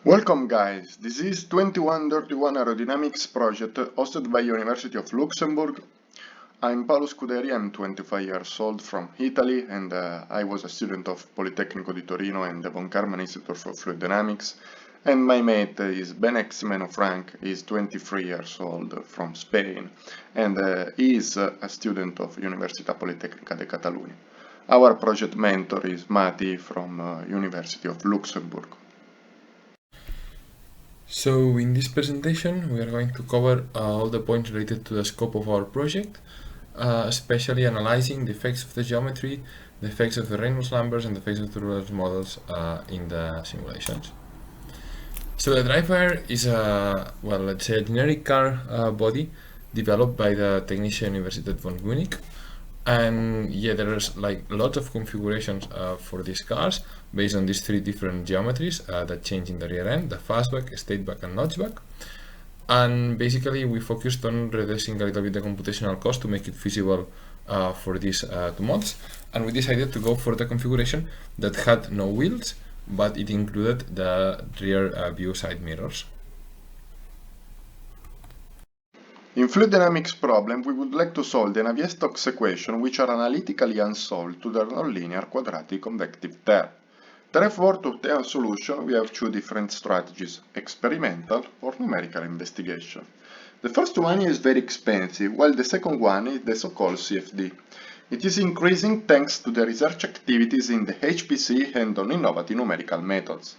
Welcome guys, this is 2131 Aerodynamics project hosted by University of Luxembourg. I'm Paolo Scuderi, I'm 25 years old from Italy and I was a student of Politecnico di Torino and the Von Karman Institute for Fluid Dynamics. And my mate is Benet Eiximeno Franch, he's 23 years old from Spain and he is a student of Università Politecnica de Catalunya. Our project mentor is Mati from University of Luxembourg. So in this presentation we are going to cover all the points related to the scope of our project, especially analyzing the effects of the geometry, the effects of the Reynolds numbers and the effects of the turbulence models in the simulations. So the driver is let's say a generic car body developed by the Technische Universität von Munich. And yeah, there's like lots of configurations for these cars based on these three different geometries that change in the rear end: the fastback, stateback, and notchback. And basically, we focused on reducing a little bit the computational cost to make it feasible for these two mods. And we decided to go for the configuration that had no wheels, but it included the rear view side mirrors. In fluid dynamics problem, we would like to solve the Navier-Stokes equations which are analytically unsolved to the nonlinear quadratic convective term. Therefore, to obtain a solution, we have two different strategies, experimental or numerical investigation. The first one is very expensive, while the second one is the so-called CFD. It is increasing thanks to the research activities in the HPC and on innovative numerical methods.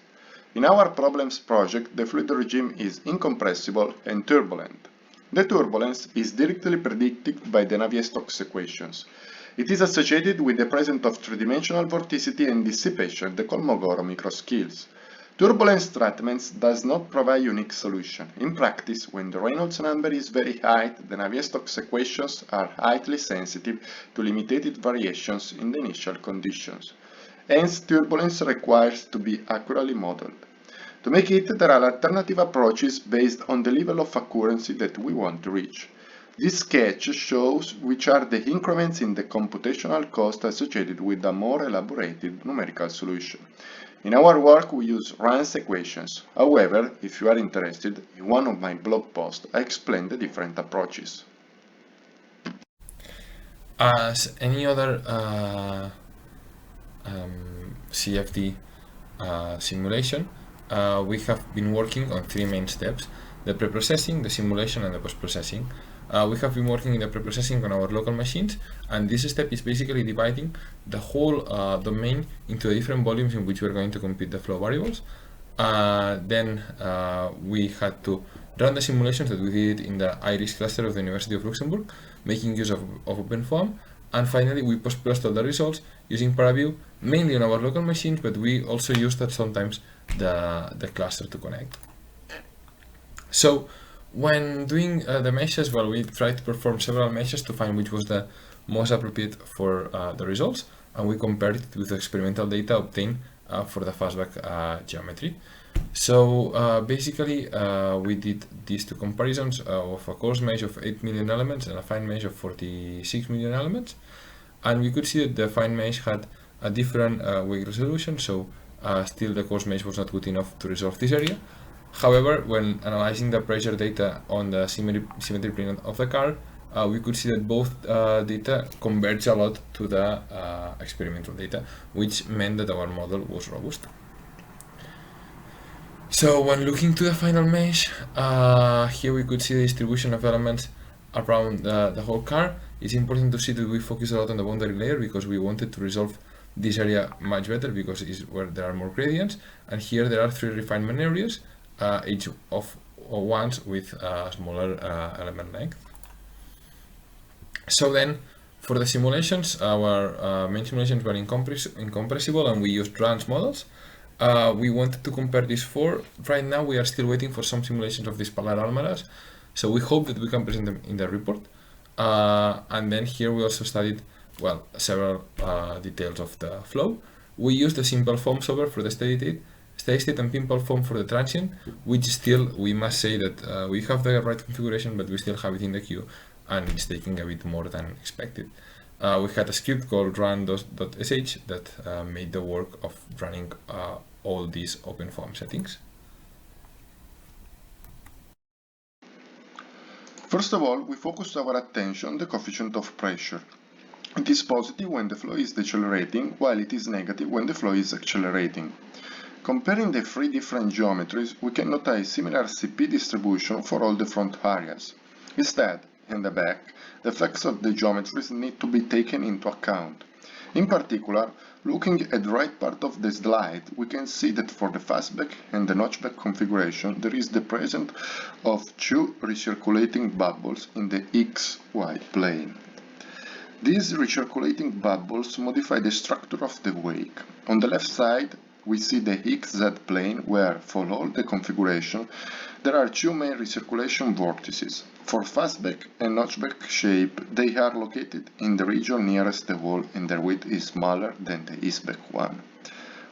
In our problems project, the fluid regime is incompressible and turbulent. The turbulence is directly predicted by the Navier-Stokes equations. It is associated with the presence of three-dimensional vorticity and dissipation at the Kolmogorov microscales. Turbulence treatments does not provide unique solution. In practice, when the Reynolds number is very high, the Navier-Stokes equations are highly sensitive to limited variations in the initial conditions. Hence, turbulence requires to be accurately modeled. To make it, there are alternative approaches based on the level of accuracy that we want to reach. This sketch shows which are the increments in the computational cost associated with a more elaborated numerical solution. In our work, we use Ran's equations. However, if you are interested, in one of my blog posts, I explain the different approaches. As any other CFD simulation, we have been working on three main steps: the pre-processing, the simulation, and the post-processing. We have been working in the pre-processing on our local machines, and this step is basically dividing the whole domain into different volumes in which we're going to compute the flow variables. Then we had to run the simulations that we did in the Iris cluster of the University of Luxembourg, making use of OpenFOAM. And finally, we post-processed all the results using ParaView, mainly on our local machines, but we also used that sometimes the cluster to connect. So when doing the meshes, well, we tried to perform several meshes to find which was the most appropriate for the results, and we compared it with the experimental data obtained for the fastback geometry. So basically we did these two comparisons of a coarse mesh of 8 million elements and a fine mesh of 46 million elements, and we could see that the fine mesh had a different wake resolution, so still the coarse mesh was not good enough to resolve this area. However, when analyzing the pressure data on the symmetry plane of the car, we could see that both data converge a lot to the experimental data, which meant that our model was robust. So when looking to the final mesh, here we could see the distribution of elements around the whole car. It's important to see that we focus a lot on the boundary layer because we wanted to resolve this area much better because it's where there are more gradients, and here there are three refinement areas, each of ones with a smaller element length. So then for the simulations, our main simulations were incompressible and we used Ran's models. We wanted to compare these four. Right now we are still waiting for some simulations of these Polar Almaras, so we hope that we can present them in the report. And then here we also studied, well, several details of the flow. We used the simple foam solver for the steady state and pimple foam for the transient, which still, we must say that we have the right configuration, but we still have it in the queue and it's taking a bit more than expected. We had a script called run.sh that made the work of running all these OpenFOAM settings. First of all, we focus our attention on the coefficient of pressure. It is positive when the flow is decelerating, while it is negative when the flow is accelerating. Comparing the three different geometries, we can note a similar CP distribution for all the front areas. Instead, in the back, the effects of the geometries need to be taken into account. In particular, looking at the right part of the slide, we can see that for the fastback and the notchback configuration, there is the presence of two recirculating bubbles in the XY plane. These recirculating bubbles modify the structure of the wake. On the left side, we see the XZ plane where, for all the configuration, there are two main recirculation vortices. For fastback and notchback shape, they are located in the region nearest the wall and their width is smaller than the eastback one.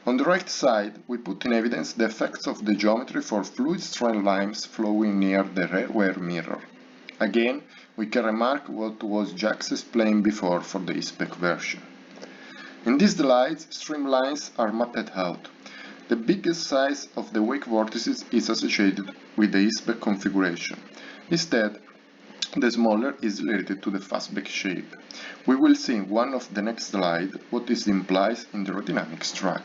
On the right side, we put in evidence the effects of the geometry for fluid streamlines flowing near the rearward mirror. Again, we can remark what was just explained before for the eastback version. In these slides, streamlines are mapped out. The biggest size of the wake vortices is associated with the eastback configuration. Instead, the smaller is related to the fastback shape. We will see in one of the next slides what this implies in the aerodynamics track.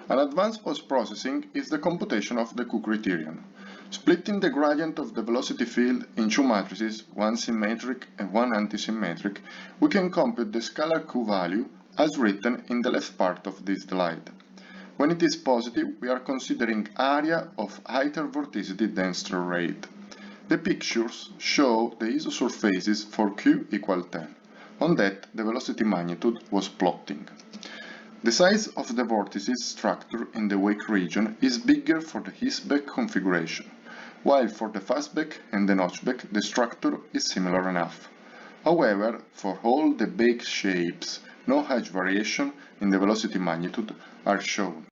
An advanced post-processing is the computation of the Q-criterion. Splitting the gradient of the velocity field in two matrices, one symmetric and one antisymmetric, we can compute the scalar Q value as written in the left part of this slide. When it is positive, we are considering area of higher vorticity density rate. The pictures show the isosurfaces for Q equal 10. On that, the velocity magnitude was plotting. The size of the vortices structure in the wake region is bigger for the eastback configuration, while for the fastback and the notchback the structure is similar enough. However, for all the bake shapes, no edge variation in the velocity magnitude are shown.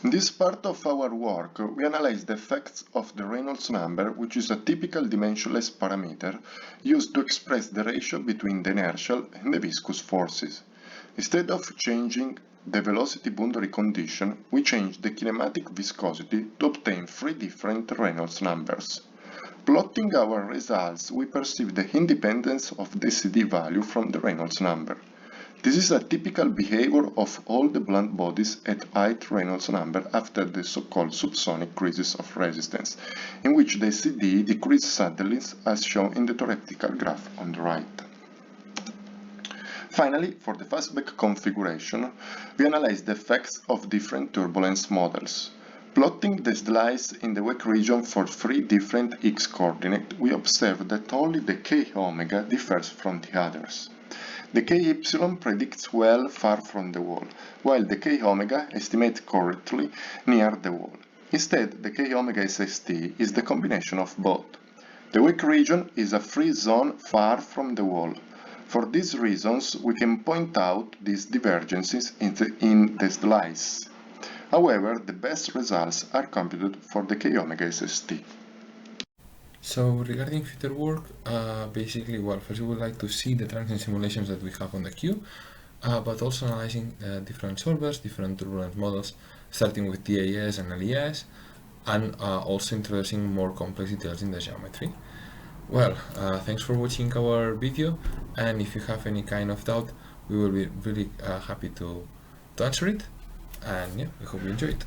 In this part of our work, we analyze the effects of the Reynolds number, which is a typical dimensionless parameter used to express the ratio between the inertial and the viscous forces. Instead of changing the velocity boundary condition, we change the kinematic viscosity to obtain three different Reynolds numbers. Plotting our results, we perceive the independence of the CD value from the Reynolds number. This is a typical behavior of all the blunt bodies at high Reynolds number after the so-called subsonic crisis of resistance, in which the CD decreases suddenly as shown in the theoretical graph on the right. Finally, for the fastback configuration, we analyze the effects of different turbulence models. Plotting the slice in the wake region for three different x coordinates, we observe that only the k omega differs from the others. The ky predicts well far from the wall, while the k omega estimates correctly near the wall. Instead, the k omega SST is the combination of both. The wake region is a free zone far from the wall. For these reasons, we can point out these divergences in the slice. However, the best results are computed for the k omega SST. So regarding future work, basically, first we would like to see the transient simulations that we have on the Q, but also analyzing different solvers, different turbulent models, starting with DAS and LES, and also introducing more complex details in the geometry. Well, thanks for watching our video, and if you have any kind of doubt, we will be really happy to answer it, and yeah, we hope you enjoy it.